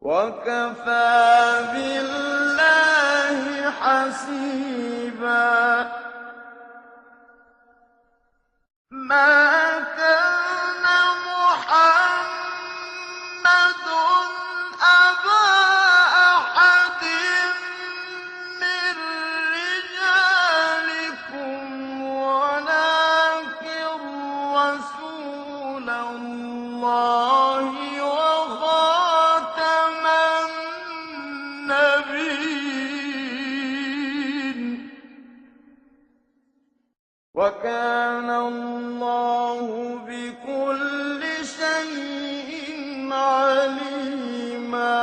وكفى بالله حسيبا ما كان محمد أبا أحد من رجالكم ولكن رسول الله وخاتم النبيين وكان الله بكل شيء عليما.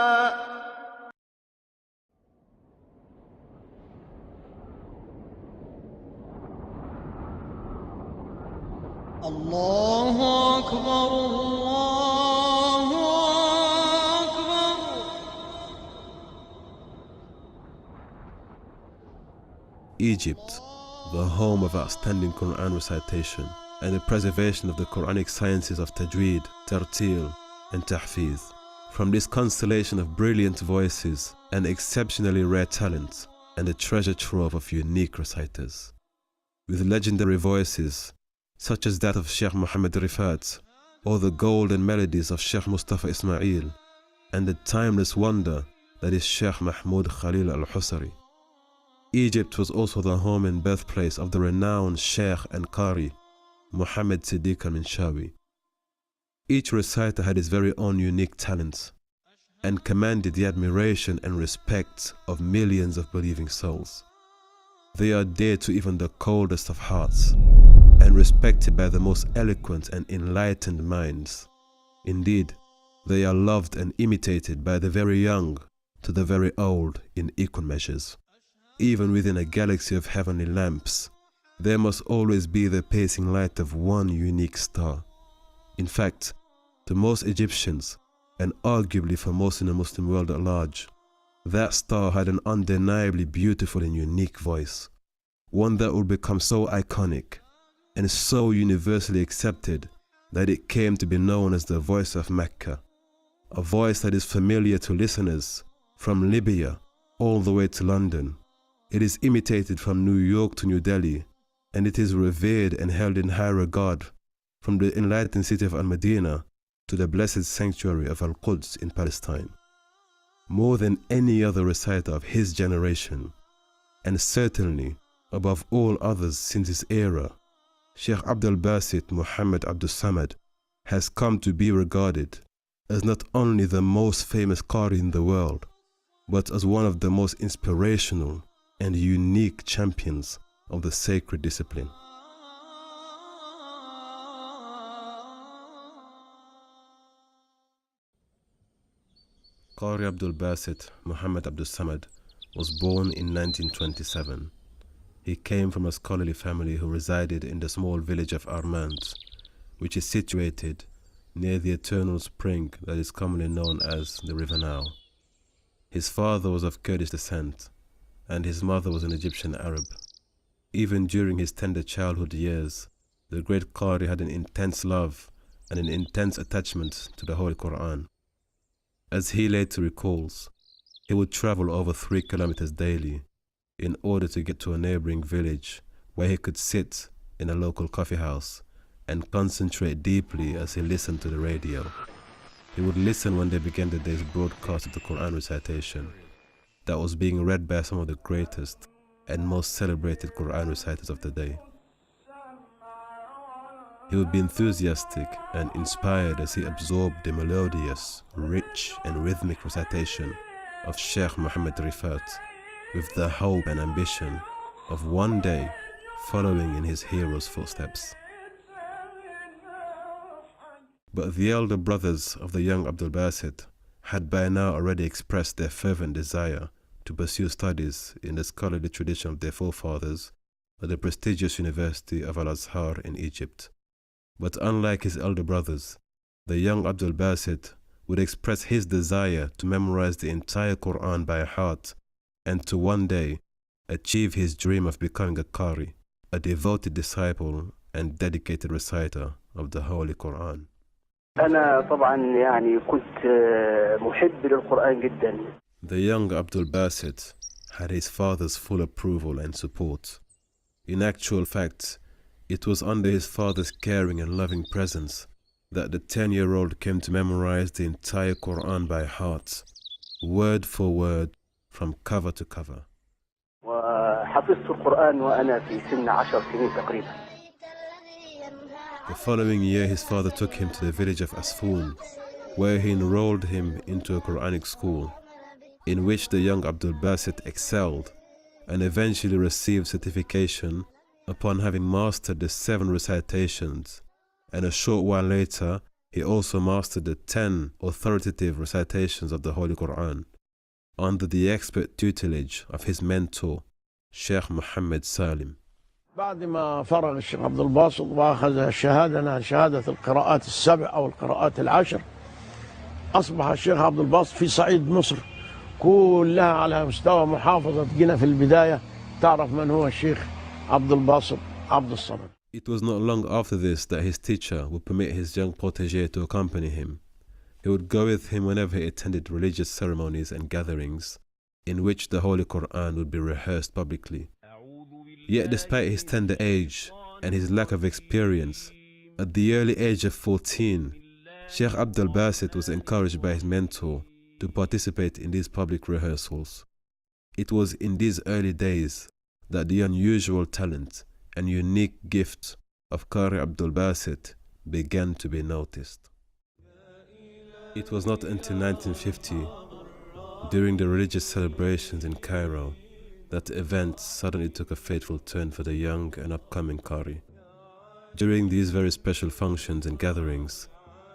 الله أكبر الله أكبر. Egypt, the home of outstanding Quran recitation and the preservation of the Quranic sciences of Tajweed, Tartil, and Tahfiz. From this constellation of brilliant voices and exceptionally rare talents, and a treasure trove of unique reciters. With legendary voices, such as that of Sheikh Muhammad Rifat, or the golden melodies of Sheikh Mustafa Ismail, and the timeless wonder that is Sheikh Mahmoud Khalil al-Husari. Egypt was also the home and birthplace of the renowned Sheikh and Qari, Muhammad Siddiq al-Minshawi. Each reciter had his very own unique talents, and commanded the admiration and respect of millions of believing souls. They are dear to even the coldest of hearts, and respected by the most eloquent and enlightened minds. Indeed, they are loved and imitated by the very young to the very old in equal measures. Even within a galaxy of heavenly lamps, there must always be the pacing light of one unique star. In fact, to most Egyptians, and arguably for most in the Muslim world at large, that star had an undeniably beautiful and unique voice, one that would become so iconic and so universally accepted that it came to be known as the voice of Mecca, a voice that is familiar to listeners from Libya all the way to London. It is imitated from New York to New Delhi, and it is revered and held in high regard from the enlightened city of Al-Madinah to the blessed sanctuary of Al-Quds in Palestine. More than any other reciter of his generation, and certainly above all others since his era, Sheikh Abdul Basit Muhammad Abdul Samad has come to be regarded as not only the most famous Qari in the world, but as one of the most inspirational and unique champions of the sacred discipline. Qari Abdul Basit Muhammad Abdul Samad was born in 1927. He came from a scholarly family who resided in the small village of Armand, which is situated near the eternal spring that is commonly known as the River Nile. His father was of Kurdish descent, and his mother was an Egyptian Arab. Even during his tender childhood years, the great Qari had an intense love and an intense attachment to the Holy Quran. As he later recalls, he would travel over 3 kilometers daily in order to get to a neighboring village where he could sit in a local coffee house and concentrate deeply as he listened to the radio. He would listen when they began the day's broadcast of the Quran recitation that was being read by some of the greatest and most celebrated Quran reciters of the day. He would be enthusiastic and inspired as he absorbed the melodious, rich and rhythmic recitation of Sheikh Muhammad Rifat, with the hope and ambition of one day following in his hero's footsteps. But the elder brothers of the young Abdul Basit had by now already expressed their fervent desire to pursue studies in the scholarly tradition of their forefathers at the prestigious University of Al-Azhar in Egypt. But unlike his elder brothers, the young Abdul Basit would express his desire to memorize the entire Quran by heart and to one day achieve his dream of becoming a Qari, a devoted disciple and dedicated reciter of the Holy Quran. أنا طبعا يعني كنت محب للقرآن جدا. The young Abdul Basit had his father's full approval and support. In actual fact, it was under his father's caring and loving presence that the 10-year-old came to memorize the entire Quran by heart, word for word, from cover to cover. وحفظت القرآن وأنا في سن 10 سنين تقريبا. The following year, his father took him to the village of Asfoon, where he enrolled him into a Quranic school, in which the young Abdul Basit excelled and eventually received certification upon having mastered the 7 recitations, and a short while later he also mastered the 10 authoritative recitations of the Holy Quran, under the expert tutelage of his mentor, Sheikh Muhammad Salim. بعد ما فرغ الشيخ عبد الباسط واخذ الشهاده شهاده القراءات ال7 او القراءات ال10، اصبح الشيخ عبد الباسط في صعيد مصر كلها على مستوى محافظه جنة في البدايه تعرف من هو الشيخ عبد الباسط عبد الصمد. It was not long after this that his teacher would permit his young protege to accompany him. He would go with him whenever he attended religious ceremonies and gatherings in which the Holy Quran would be rehearsed publicly. Yet despite his tender age and his lack of experience, at the early age of 14, Sheikh Abdul Basit was encouraged by his mentor to participate in these public rehearsals. It was in these early days that the unusual talent and unique gift of Qari Abdul Basit began to be noticed. It was not until 1950, during the religious celebrations in Cairo, that events suddenly took a fateful turn for the young and upcoming Qari. During these very special functions and gatherings,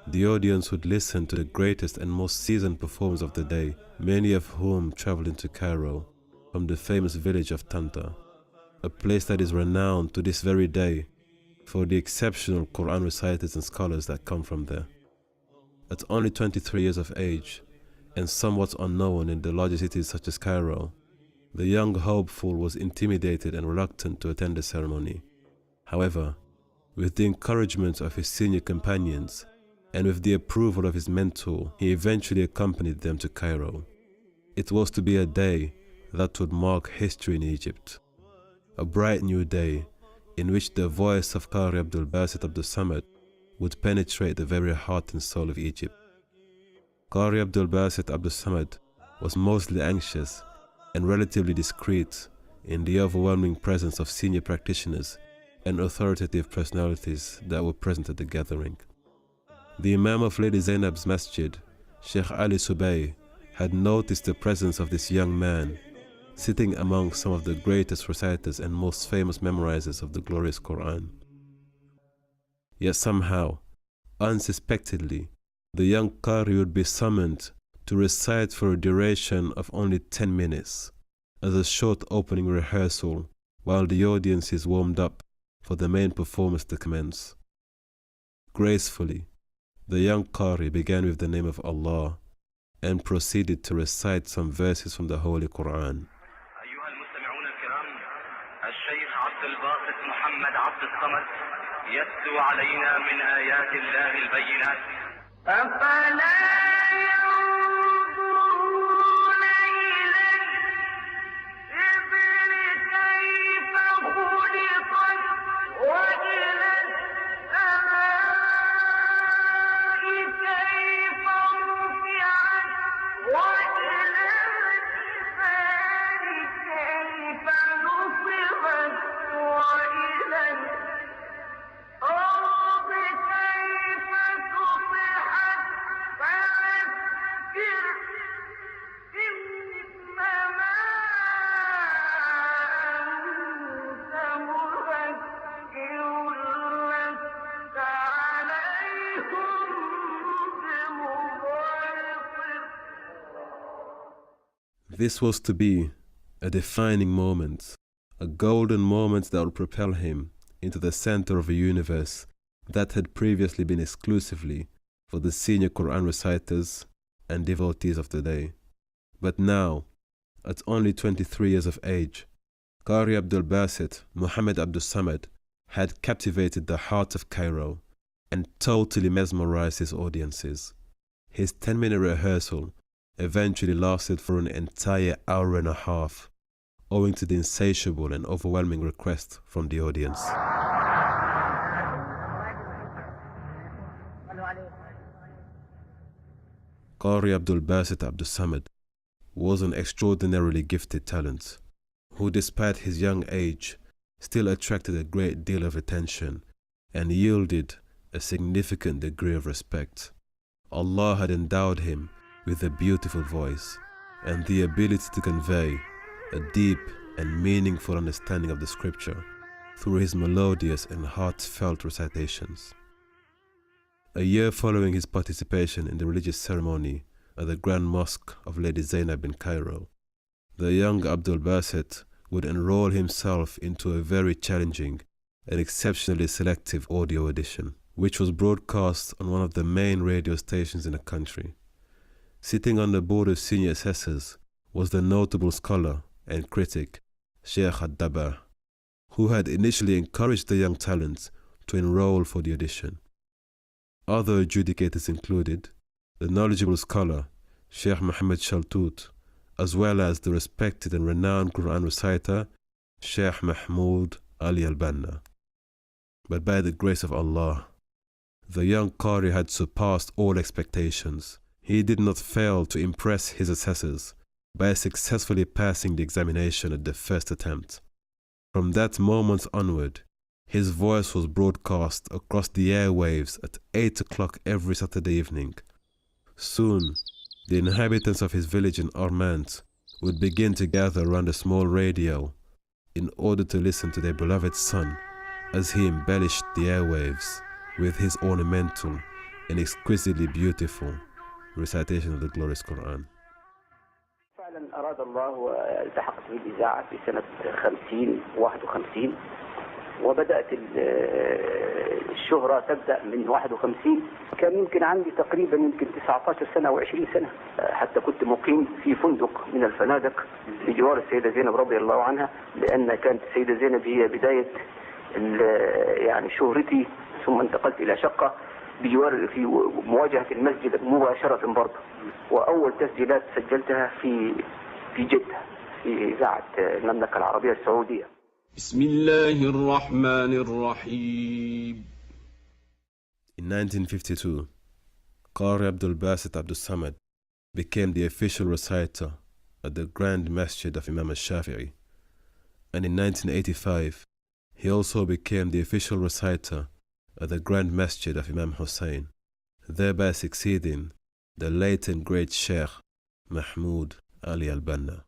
the audience would listen to the greatest and most seasoned performers of the day, many of whom traveled into Cairo from the famous village of Tanta, a place that is renowned to this very day for the exceptional Quran reciters and scholars that come from there. At only 23 years of age, and somewhat unknown in the larger cities such as Cairo, the young hopeful was intimidated and reluctant to attend the ceremony. However, with the encouragement of his senior companions and with the approval of his mentor, he eventually accompanied them to Cairo. It was to be a day that would mark history in Egypt, a bright new day in which the voice of Qari Abdul Basit Abdul Samad would penetrate the very heart and soul of Egypt. Qari Abdul Basit Abdul Samad was mostly anxious and relatively discreet in the overwhelming presence of senior practitioners and authoritative personalities that were present at the gathering. The Imam of Lady Zainab's Masjid, Sheikh Ali Subay, had noticed the presence of this young man, sitting among some of the greatest reciters and most famous memorizers of the glorious Quran. Yet somehow, unsuspectedly, the young Qari would be summoned to recite for a duration of only 10 minutes, as a short opening rehearsal while the audience is warmed up for the main performance to commence. Gracefully, the young Qari began with the name of Allah and proceeded to recite some verses from the Holy Quran. أيها المستمعون الكرام، الشيخ عبد الباسط محمد عبد الصمد يتلو علينا من آيات الله البينات. أفلا ينظرون إلى الإبل كيف خلقت وإلى السماء كيف رفعت وإلى الجبال كيف نصبت وإلى الأرض كيف سطحت فذكر إنما أنت مذكر لست عليهم بمسيطر. This was to be a defining moment, a golden moment that would propel him into the center of a universe that had previously been exclusively for the senior Quran reciters and devotees of the day. But now, at only 23 years of age, Qari Abdul Basit Muhammad Abdul Samad had captivated the heart of Cairo and totally mesmerized his audiences. His 10-minute rehearsal eventually lasted for an entire hour and a half, owing to the insatiable and overwhelming request from the audience. Qari Abdul Basit Abdul Samad was an extraordinarily gifted talent, who despite his young age still attracted a great deal of attention and yielded a significant degree of respect. Allah had endowed him with a beautiful voice and the ability to convey a deep and meaningful understanding of the scripture through his melodious and heartfelt recitations. A year following his participation in the religious ceremony at the Grand Mosque of Lady Zainab in Cairo, the young Abdul Basit would enroll himself into a very challenging and exceptionally selective audio edition, which was broadcast on one of the main radio stations in the country. Sitting on the board of senior assessors was the notable scholar and critic Sheikh Ad-Dabah, who had initially encouraged the young talent to enroll for the audition. Other adjudicators included the knowledgeable scholar Sheikh Muhammad Shaltut, as well as the respected and renowned Quran reciter Sheikh Mahmoud Ali al-Banna. But by the grace of Allah, the young Qari had surpassed all expectations. He did not fail to impress his assessors by successfully passing the examination at the first attempt. From that moment onward, his voice was broadcast across the airwaves at 8 o'clock every Saturday evening. Soon, the inhabitants of his village in Armand would begin to gather around a small radio in order to listen to their beloved son as he embellished the airwaves with his ornamental and exquisitely beautiful recitation of the glorious Quran. فعلا أراد الله والتحقت بالإذاعة في سنة 51 وبدأت الشهرة تبدأ من 51. كان يمكن عندي تقريبا 19 سنة أو 20 سنة، حتى كنت مقيم في فندق من الفنادق بجوار السيدة زينب رضي الله عنها، لأن كانت السيدة زينب هي بداية يعني شهرتي. ثم انتقلت إلى شقة بجوار في مواجهة المسجد مباشرة برضه، وأول تسجيلات سجلتها في جدة في إذاعة المملكة العربية السعودية. بسم الله الرحمن الرحيم. In 1952, Qari Abdul Basit Abdul Samad became the official reciter at the Grand Masjid of Imam al-Shafi'i, and in 1985, he also became the official reciter at the Grand Masjid of Imam Hussein, thereby succeeding the late and great Sheikh Mahmoud Ali al-Banna.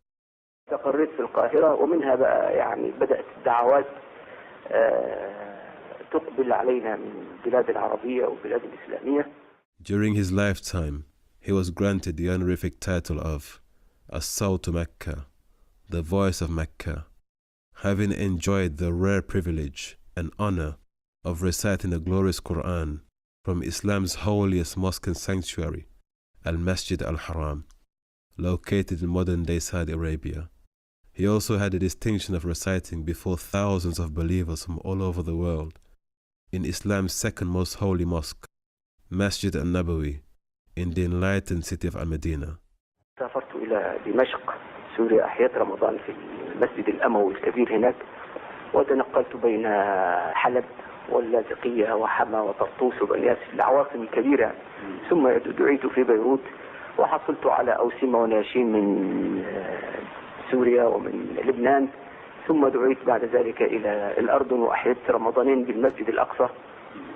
استقريت في القاهرة، ومنها بقى يعني بدأت الدعوات تقبل علينا من البلاد العربية والبلاد الإسلامية. During his lifetime, he was granted the honorific title of As-Sawt Mecca, the voice of Mecca, having enjoyed the rare privilege and honor of reciting the glorious Quran from Islam's holiest mosque and sanctuary, Al-Masjid Al-Haram, located in modern-day Saudi Arabia. He also had the distinction of reciting before thousands of believers from all over the world in Islam's second most holy mosque, Masjid Al-Nabawi, in the enlightened city of Al-Madinah. سافرت إلى دمشق سوريا، أحييت رمضان في المسجد الأموي الكبير هناك، وتنقلت بين حلب واللاذقية وحما وطرطوس وبني ياسف، العواصم الكبيرة. ثم دعيت في بيروت، وحصلت على أوسمة وناشين من سوريا ومن لبنان. ثم دعيت بعد ذلك إلى الأردن، وأحييت رمضانين بالمسجد الأقصى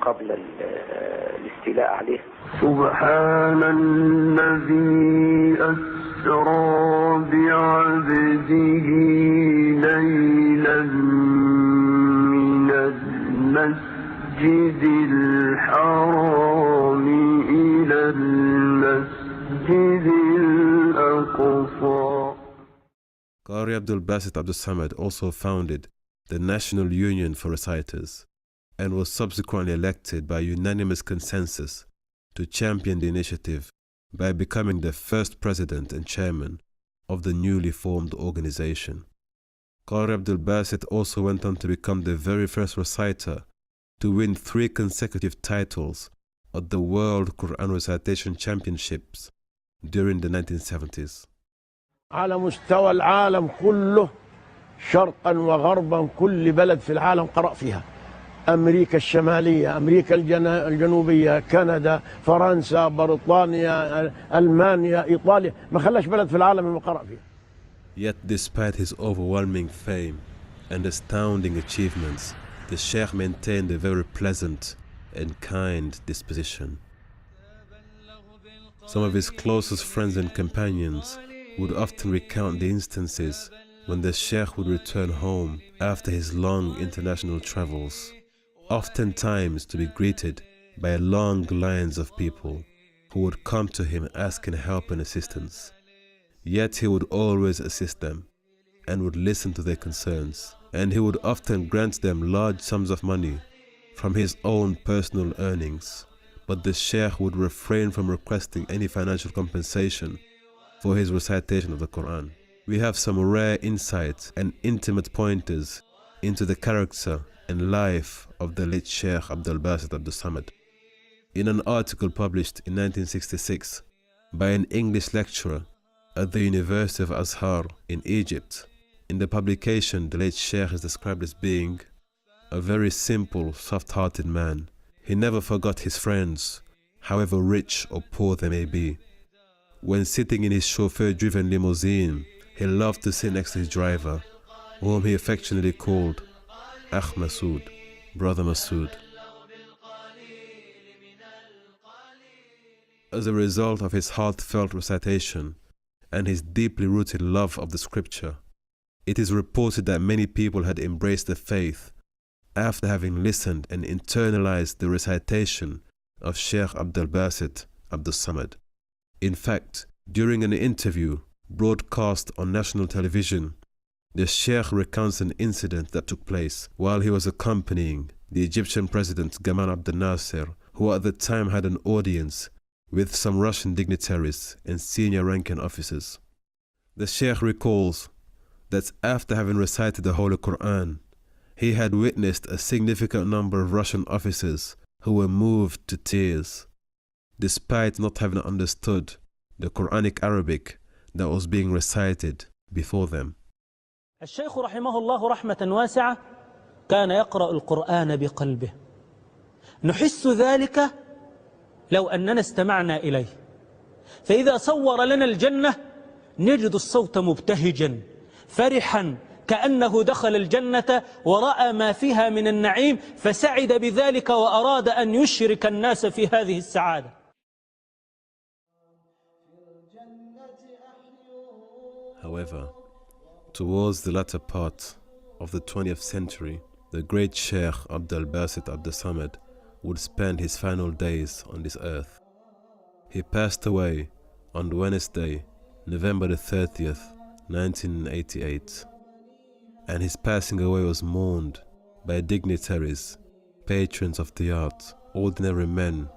قبل الاستيلاء عليه. سبحان الذي أسرى بعبده ليلا من المسجد الحرام إلى المسجد الأقصى. Qari Abdul Basit Abdul Samad also founded the National Union for Reciters and was subsequently elected by unanimous consensus to champion the initiative by becoming the first president and chairman of the newly formed organization. Qari Abdul Basit also went on to become the very first reciter to win 3 consecutive titles at the World Quran Recitation Championships during the 1970s. على مستوى العالم كله شرقا وغربا كل بلد في العالم قرأ فيها. أمريكا الشمالية، أمريكا الجنوبية، كندا، فرنسا، بريطانيا، ألمانيا، إيطاليا، ما خلاش بلد في العالم ما قرأ فيها. Yet despite his overwhelming fame and astounding achievements, the Sheikh maintained a very pleasant and kind disposition. Some of his closest friends and companions would often recount the instances when the Sheikh would return home after his long international travels, oftentimes to be greeted by long lines of people who would come to him asking help and assistance. Yet he would always assist them and would listen to their concerns, and he would often grant them large sums of money from his own personal earnings. But the Sheikh would refrain from requesting any financial compensation for his recitation of the Quran. We have some rare insights and intimate pointers into the character and life of the late Sheikh Abdul Basit of the Samad. In an article published in 1966 by an English lecturer at the University of Azhar in Egypt, in the publication the late Sheikh is described as being a very simple, soft-hearted man. He never forgot his friends, however rich or poor they may be. When sitting in his chauffeur-driven limousine, he loved to sit next to his driver, whom he affectionately called Akh Masood, Brother Masood. As a result of his heartfelt recitation and his deeply rooted love of the scripture, it is reported that many people had embraced the faith after having listened and internalized the recitation of Sheikh Abdul Basit Abdul Samad. In fact, during an interview broadcast on national television, the Sheikh recounts an incident that took place while he was accompanying the Egyptian President Gamal Abdel Nasser, who at the time had an audience with some Russian dignitaries and senior ranking officers. The Sheikh recalls that after having recited the Holy Quran, he had witnessed a significant number of Russian officers who were moved to tears, despite not having understood the Quranic Arabic that was being recited before them. الشيخ رحمه الله رحمة واسعة كان يقرأ القرآن بقلبه، نحس ذلك لو أننا استمعنا إليه، فإذا صور لنا الجنة نجد الصوت مبتهجا فرحا كأنه دخل الجنة ورأى ما فيها من النعيم فسعد بذلك وأراد أن يشرك الناس في هذه السعادة. However, towards the latter part of the 20th century, the great Sheikh Abdul Basit Abdul Samad would spend his final days on this earth. He passed away on Wednesday, November the 30th, 1988, and his passing away was mourned by dignitaries, patrons of the art, ordinary men,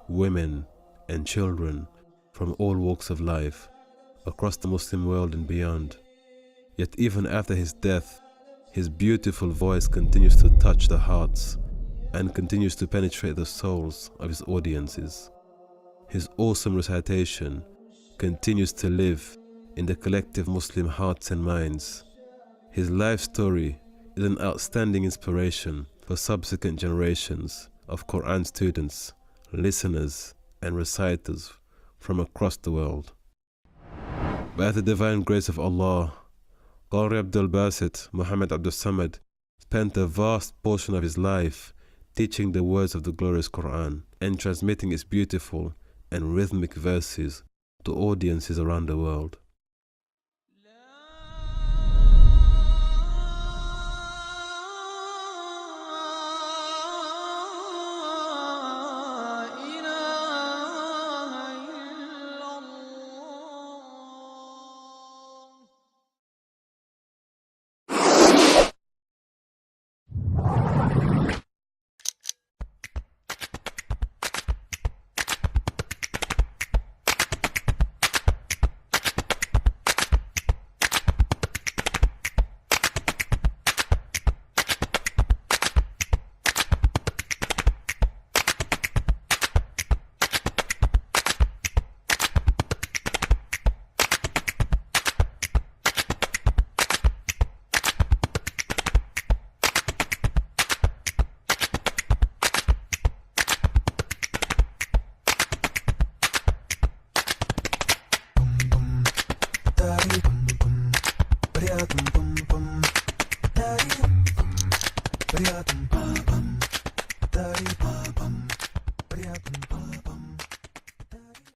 women, and children from all walks of life across the Muslim world and beyond. Yet even after his death, his beautiful voice continues to touch the hearts and continues to penetrate the souls of his audiences. His awesome recitation continues to live in the collective Muslim hearts and minds. His life story is an outstanding inspiration for subsequent generations of Quran students, listeners, and reciters from across the world. By the divine grace of Allah, Qari Abdul Basit Muhammad Abdul Samad spent a vast portion of his life teaching the words of the glorious Quran and transmitting its beautiful and rhythmic verses to audiences around the world. حياة